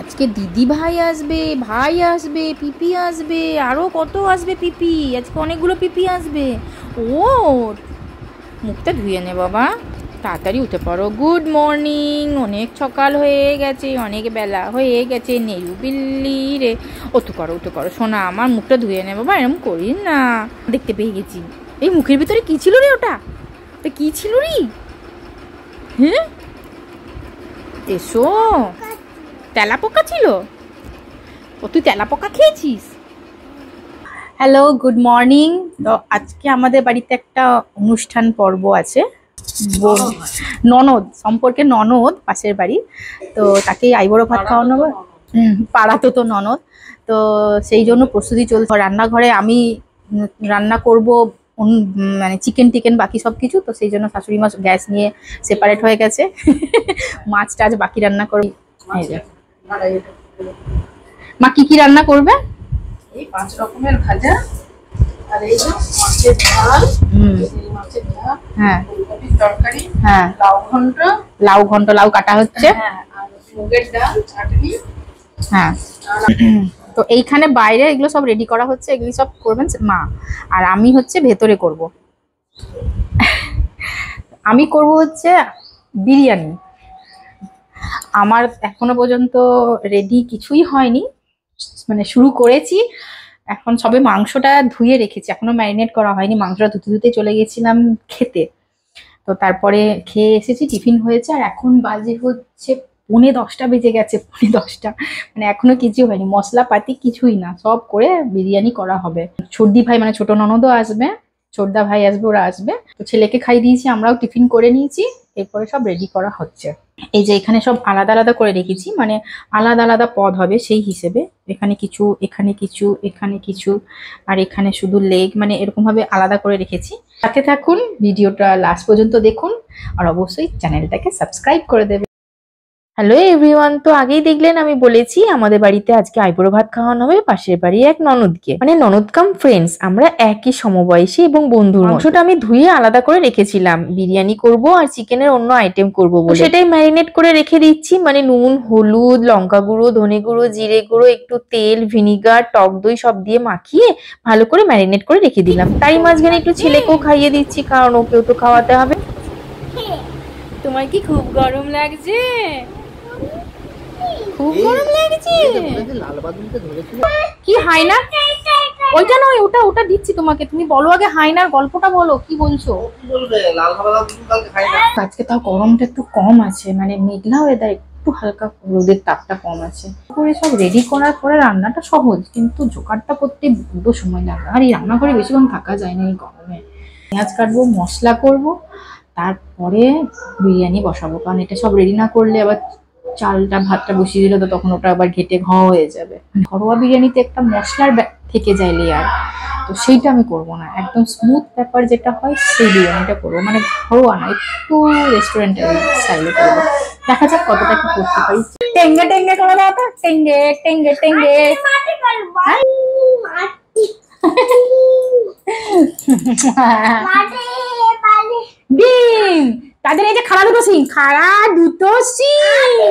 আজকে দিদি ভাই আসবে, পিপি আসবে, আরও কত আসবে পিপি, আজকে অনেকগুলো পিপি আসবে। ও মুখটা ধুয়ে নে বাবা, তাড়াতাড়ি উঠে পড়ো। গুড মর্নিং, অনেক সকাল হয়ে গেছে, অনেক বেলা হয়ে গেছে। নেরু বিল্লি রে, ওঠো করো সোনা, আমার মুখটা ধুয়ে নে বাবা, এরকম করিস না। দেখতে পেয়ে গেছি। এই মুখের ভিতরে কি ছিল রে? ওটা কি ছিল রে? হ্যাঁ এসো, তেলা পোকা ছিল। ও তুই তেলা পোকা খেয়েছিস? Hello, good morning. তো আজকে আমাদের বাড়িতে একটা অনুষ্ঠান পর্ব আছে। ননদ সম্পর্কে, ননদ পাশের বাড়ি, তো তাকেই আইবুড়ো ভাত খাওয়ানো হবে। পাড়াতে তো ননদ, তো সেই জন্য প্রস্তুতি চলছে। রান্নাঘরে আমি রান্না করব, মানে চিকেন টিকেন বাকি সব কিছু, তো সেই জন্য শাশুড়ি মা গ্যাস নিয়ে সেপারেট হয়ে গেছে। মাছ টাছ বাকি রান্না করবে। মা কি কি রান্না করবে? এই 5 রকমের ভাজা, আর এই যে মাছের ঝাল, এই মাছের ঝাল, হ্যাঁ, ফুলকপির তরকারি, হ্যাঁ, লাউ ঘন্ট, লাউ কাটা হচ্ছে, হ্যাঁ, আর মুগের ডাল, চাটনি, হ্যাঁ। তো এইখানে বাইরে এগুলো সব রেডি করা হচ্ছে, এগুলি সব করবেন মা, আর আমি হচ্ছে ভেতরে করব। আমি করব হচ্ছে বিরিয়ানি। আমার এখনো পর্যন্ত রেডি কিছুই হয়নি, মানে শুরু করেছি, এখন সবে মাংসটা ধুয়ে রেখেছি, এখনো ম্যারিনেট করা হয়নি। মাংসটা ধুতে চলে গেছিলাম খেতে, তো তারপরে খেয়ে এসেছি, টিফিন হয়েছে, আর এখন বাজে হচ্ছে 9:30 বেজে গেছে, 10:30, মানে এখনো কিছু হয়নি, মশলাপাতি কিছুই না, সব করে বিরিয়ানি করা হবে। ছর্দি ভাই মানে ছোট ননদও আসবে, ছোটদা ভাই আসবে, ওরা আসবে। তো ছেলেকে খাই দিয়েছি, আমরাও টিফিন করে নিয়েছি, এরপরে সব রেডি করা হচ্ছে। এই যে এখানে সব আলাদা আলাদা করে রেখেছি, মানে আলাদা আলাদা পদ হবে সেই হিসেবে। এখানে কিছু, এখানে কিছু, এখানে কিছু, আর এখানে শুধু লেগ, মানে এরকম ভাবে আলাদা করে রেখেছি। সাথে থাকুন, ভিডিওটা লাস্ট পর্যন্ত দেখুন, আর অবশ্যই চ্যানেলটাকে সাবস্ক্রাইব করে দেবেন। হ্যালো এভরিওয়ান, তো আগেই দেখলেন আমি বলেছি আমাদের বাড়িতে আজকে আইবুড়ো ভাত খাওয়ানো হবে পাশের বাড়ি এক ননদকে, মানে ননদ কাম ফ্রেন্ডস, আমরা একই সমবয়সী এবং বন্ধুর। মাংসটা আমি ধুয়ে আলাদা করে রেখেছিলাম, বিরিয়ানি করব আর চিকেনের অন্য আইটেম করব বলে, সেটাই ম্যারিনেট করে রেখে দিচ্ছি। মানে নুন, হলুদ, লঙ্কা গুঁড়ো, ধনে গুঁড়ো, জিরে গুঁড়ো, একটু তেল, ভিনিগার, টক দই সব দিয়ে মাখিয়ে ভালো করে ম্যারিনেট করে রেখে দিলাম। তাই মাঝখানে একটু ছেলেকেও খাইয়ে দিচ্ছি, কারণ ওকেও তো খাওয়াতে হবে। তোমার কি খুব গরম লাগছে? খুব গরম লাগছে। কি হাইনা? ওইটা নয়, ওটা দিচ্ছি তোমাকে, তুমি বলো আগে হাইনার গল্পটা বলো, কি বলছো? আজকে তাও গরমটা একটু কম আছে, মানে মেঘলা ওয়েদার, একটু হালকা রোদের তাপটা কম আছে। করে সব রেডি করার পরে রান্নাটা সহজ, কিন্তু জোগাড়টা করতে বড্ড সময় লাগে, আর এই রান্নাঘরে বেশিক্ষণ থাকা যায় না এই গরমে। পেঁয়াজ কাটবো, মশলা করব, তারপরে বিরিয়ানি বসাবো, কারণ এটা সব রেডি না করলে আবার চালটা ভাতটা বসিয়ে দিলে তো তখন ওটা আবার ঘেটে হয়ে যাবে। ঘরোয়া বিরিয়ানিতে একটা মশলার থেকে যায় লেয়ার, তো সেইটা আমি করবো না, একদম স্মুথ ব্যাপার যেটা হয় সেই বিরিয়ানিটা করবো, মানে ঘরোয়া না, একটু রেস্টুরেন্টের স্টাইলে করবো। দেখা যাক কতটা কি করতে পারি। টেঙ্গে টেঙ্গে করে দাও তো, টেঙ্গে টেঙ্গে টেঙ্গে। ডিম, তাদের এই যে খাড়া দুটো সিং,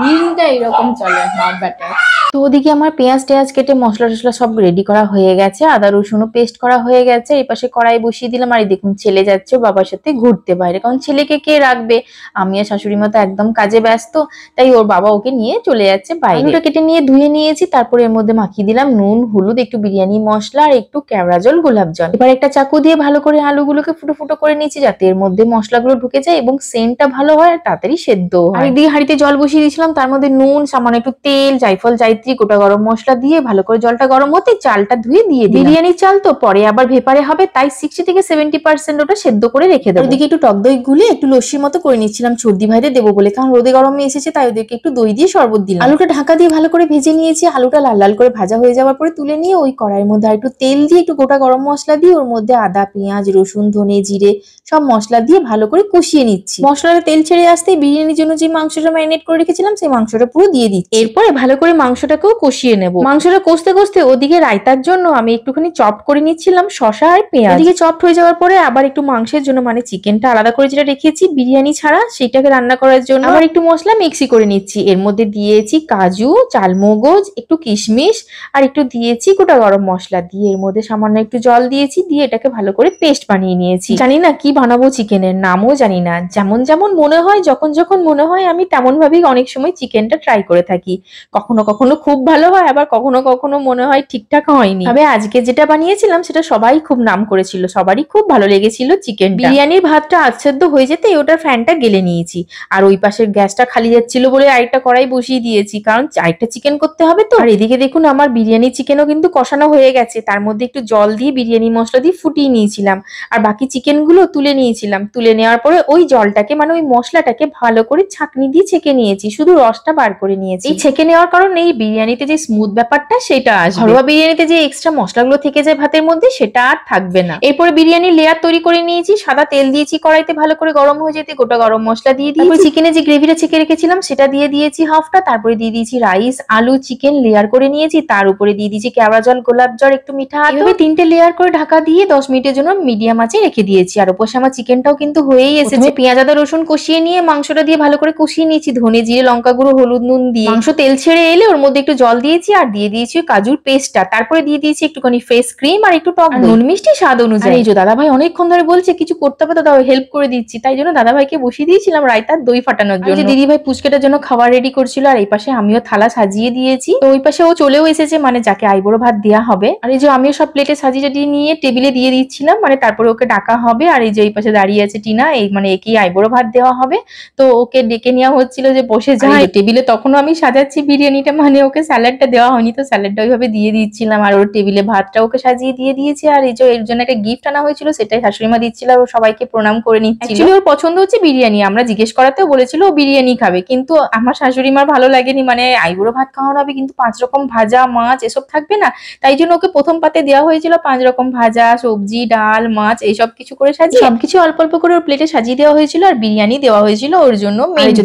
দিনটা এরকম চলে মা ব্যাটার। তো ওদিকে আমার পেঁয়াজ টেয়াজ কেটে মশলা টসলা সব রেডি করা হয়ে গেছে, আদা রসুনও পেস্ট করা হয়ে গেছে। এই পাশে কড়াই বসিয়ে দিলাম, আর এই দেখুন ছেলে যাচ্ছে বাবার সাথে ঘুরতে বাইরে, কারণ ছেলেকে কে রাখবে, আমি আর শাশুড়ি মা তো একদম কাজে ব্যস্ত, তাই ওর বাবা ওকে নিয়ে চলে যাচ্ছে বাইরে। আলুটা কেটে নিয়ে ধুয়ে নিয়েছি, তারপরে এর মধ্যে মাখিয়ে দিলাম নুন, হলুদ, একটু বিরিয়ানি মশলা আর একটু কেওড়া জল, গোলাপ জল। এবার একটা চাকু দিয়ে ভালো করে আলুগুলোকে ফুটো ফুটো করে নিয়েছি, যাতে এর মধ্যে মশলাগুলো ঢুকে যায় এবং সেন্টটা ভালো হয় আর তাড়াতাড়ি সেদ্ধ হয়। আরেকদিকে হাঁড়িতে জল বসিয়ে দিয়েছিলাম, তার মধ্যে নুন, সামান্য একটু তেল, জায়ফল, জায়ত্রী, গোটা গরম মশলা দিয়ে ভালো করে জলটা গরম হতে চালটা ধুয়ে দিয়ে দিই। বিরিয়ানির চাল তো পরে আবার ভেপারে হবে, তাই 60 থেকে 70% ওটা সেদ্ধ করে রেখে দেবো। ওদিকে একটু টক দই গুলে একটু লস্যির মতো করে নিচ্ছিলাম ছর্দি ভাইদের দেবো বলে, কারণ রোদে গরমে এসেছে, তাই ওদেরকে একটু দই দিয়ে শরবত দিলাম। আলুটা ঢাকা দিয়ে ভালো করে ভেজে নিয়েছি, আলুটা লাল লাল করে ভাজা হয়ে যাওয়ার পরে তুলে নিয়ে ওই কড়াইয়ের মধ্যে আর একটু তেল দিয়ে একটু গোটা গরম মশলা দিয়ে ওর মধ্যে আদা, পেঁয়াজ, রসুন, ধনে, জিরে সব মশলা দিয়ে ভালো করে কষিয়ে নিচ্ছি। মশলাটা তেল ছেড়ে আসতেই বিরিয়ানির জন্য যে মাংসটা ম্যারিনেট করে রেখেছিলাম সেই মাংসটা পুরো দিয়ে দিচ্ছি। এরপরে ভালো করে মাংসটাকেও কষিয়ে নেব। মাংসটা কষতে কষতে ওদিকে রায়তার জন্য আমি একটুখানি চপ করে নিচ্ছিলাম শসা আর পেঁয়াজ। এদিকে চপড হয়ে যাওয়ার পরে আবার একটু মাংসের জন্য মানে চিকেনটা আলাদা করে যেটা রেখেছি বিরিয়ানি ছাড়া সেটাকে রান্না করার জন্য আবার একটু মশলা মিক্সি করে নিচ্ছি। এর মধ্যে দিয়েছি কাজু, চালমগজ, একটু কিশমিশ আর একটু দিয়েছি গোটা গরম মশলা দিয়ে এর মধ্যে সামান্য একটু জল দিয়েছি, দিয়ে এটাকে ভালো করে পেস্ট বানিয়ে নিয়েছি। জানি না কি বানাবো, চিকেনের নামও জানি না, যেমন যেমন মনে হয় যখন যখন মনে হয় আমি তেমন ভাবেই অনেক সময় চিকেনটা ট্রাই করে থাকি। কখনো কখনো খুব ভালো হয়, আবার কখনো কখনো মনে হয় ঠিকঠাক হয়নি। তবে আজকে যেটা বানিয়েছিলাম সেটা সবাই খুব নাম করেছিল, সবারই খুব ভালো লেগেছিল চিকেন। বিরিয়ানির ভাতটা আচ্ছেদ্য হয়ে যেতে ওটার ফ্যানটা গেলে নিয়েছি, আর ওই পাশের গ্যাসটা খালি যাচ্ছিল বলে আরেকটা কড়াই বসিয়ে দিয়েছি, কারণ আরেকটা চিকেন করতে হবে তো। আর এদিকে দেখুন আমার বিরিয়ানি চিকেনও কিন্তু কষানো হয়ে গেছে, তার মধ্যে একটু জল দিয়ে বিরিয়ানি মশলা দিয়ে ফুটিয়ে নিয়েছিলাম, আর বাকি চিকেন গুলো তুলে নিয়েছিলাম। তুলে নেওয়ার পরে ওই জলটাকে মানে ওই মশলাটাকে ভালো করে ছাঁকনি দিয়ে ছেঁকে নিয়েছি, শুধু রসটা বার করে নিয়েছি। এই ছেঁকে নেওয়ার কারণে এই বিরিয়ানিতে যে স্মুথ ব্যাপারটা সেটা আসবে। ঘরোয়া বিরিয়ানিতে যে এক্সট্রা মশলাগুলো থেকে যায় ভাতের মধ্যে সেটা আর থাকবে না। এরপরে বিরিয়ানির লেয়ার তৈরি করে নিয়েছি, সাদা তেল দিয়েছি কড়াইতে, ভালো করে গরম হয়ে যেতে গোটা গরম মশলা দিয়ে দিয়েছি। চিকেনে যে গ্রেভিটা ছেঁকে রেখেছিলাম সেটা দিয়ে দিয়েছি হাফটা, তারপরে দিয়ে দিয়েছি রাইস, আলু, চিকেন লেয়ার করে নিয়েছি, তার উপরে দিয়ে দিয়েছি কেওড়া জল, গোলাপ জল, একটু মিঠা। এভাবে 3টে লেয়ার করে ঢাকা দিয়ে 10 মিনিটের জন্য মিডিয়াম আঁচে রেখে দিয়েছি। আর ওপর আমার চিকেনটাও কিন্তু হয়েই এসেছে। পেঁয়াজ আদা রসুন কষিয়ে নিয়ে মাংসটা দিয়ে ভালো করে কষিয়ে নিয়েছি, ধনে জিরে লঙ্কা গুঁড়ো হলুদ নুন দিয়ে। মাংস তেল ছেড়ে এলে ওর মধ্যে একটু জল দিয়েছি আর দিয়ে দিয়েছি কাজুর পেস্টটা, তারপরে দিয়ে দিয়েছি একটুখানি ফ্রেশ ক্রিম আর একটু টক নুন মিষ্টি স্বাদ অনুযায়ী। এই যে দাদাভাই অনেকক্ষণ ধরে বলছে কিছু করতে হবে তো দাও হেল্প করে দিচ্ছি, তাই জন্য দাদাভাইকে বসিয়ে দিয়েছিলাম রায়তার দই ফাটানোর জন্য। দিদিভাই পুচকেটার জন্য খাবার রেডি করছিল, আর এই পাশে আমিও থালা সাজিয়ে দিয়েছি। তো ওই পাশে ও চলেও এসেছে, মানে যাকে আইবুড়ো ভাত দেওয়া হবে। আর এই যে আমিও সব প্লেটে সাজিয়ে নিয়ে টেবিলে দিয়ে দিচ্ছিলাম, মানে তারপরে ওকে ডাকা হবে। আর এই যে এই পাশে দাঁড়িয়ে আছে টিনা, এই মানে একেই আইবুড়ো ভাত দেওয়া হবে, তো ওকে ডেকে নেওয়া হচ্ছিল যে বসে যায় টেবিলে। তখনও আমি সাজাচ্ছি বিরিয়ানিটা, মানে ওকে স্যালাডটা দেওয়া হয়নি, তো স্যালাডটা ওইভাবে দিয়ে দিচ্ছিলাম, আর ওর টেবিলে ভাতটা ওকে সাজিয়ে দিয়ে দিয়েছি। আর এই যে এর জন্য একটা গিফট আনা হয়েছিল, সেটাই শাশুড়িমা দিচ্ছিল, আর ও সবাইকে প্রণাম করে নিচ্ছিল। ওর পছন্দ হচ্ছে বিরিয়ানি, আমরা জিজ্ঞেস করাতেও বলেছিল ও বিরিয়ানি খাবে, কিন্তু আমার শাশুড়িমার ভালো লাগেনি, মানে আইবুড়ো ভাত খাওয়ানো হবে কিন্তু 5 রকম ভাজা মাছ এসব থাকবে না, তাই জন্য ওকে প্রথম পাতে দেওয়া হয়েছিল 5 রকম ভাজা, সবজি, ডাল, মাছ এইসব কিছু করে সাজিয়ে সবকিছু অল্প অল্প করে ওর প্লেটে সাজিয়ে দেওয়া হয়েছিল, আর বিরিয়ানি দেওয়া হয়েছিল ওর জন্য।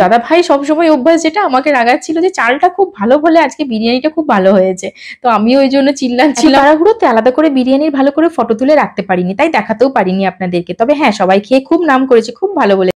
দাদা ভাই সবসময় অভ্যাস যেটা আমাকে রাগাচ্ছিল যে চালটা খুব ভালো বলে আজকে বিরিয়ানিটা খুব ভালো হয়েছে, তো আমি ওই জন্য চিল্লাচ্ছিলাম। তাড়াহুড়োতে আলাদা করে বিরিয়ানির ভালো করে ফটো তুলে রাখতে পারিনি, তাই দেখাতেও পারিনি আপনাদেরকে। তবে হ্যাঁ, সবাই খেয়ে খুব নাম করেছে, খুব ভালো বলে।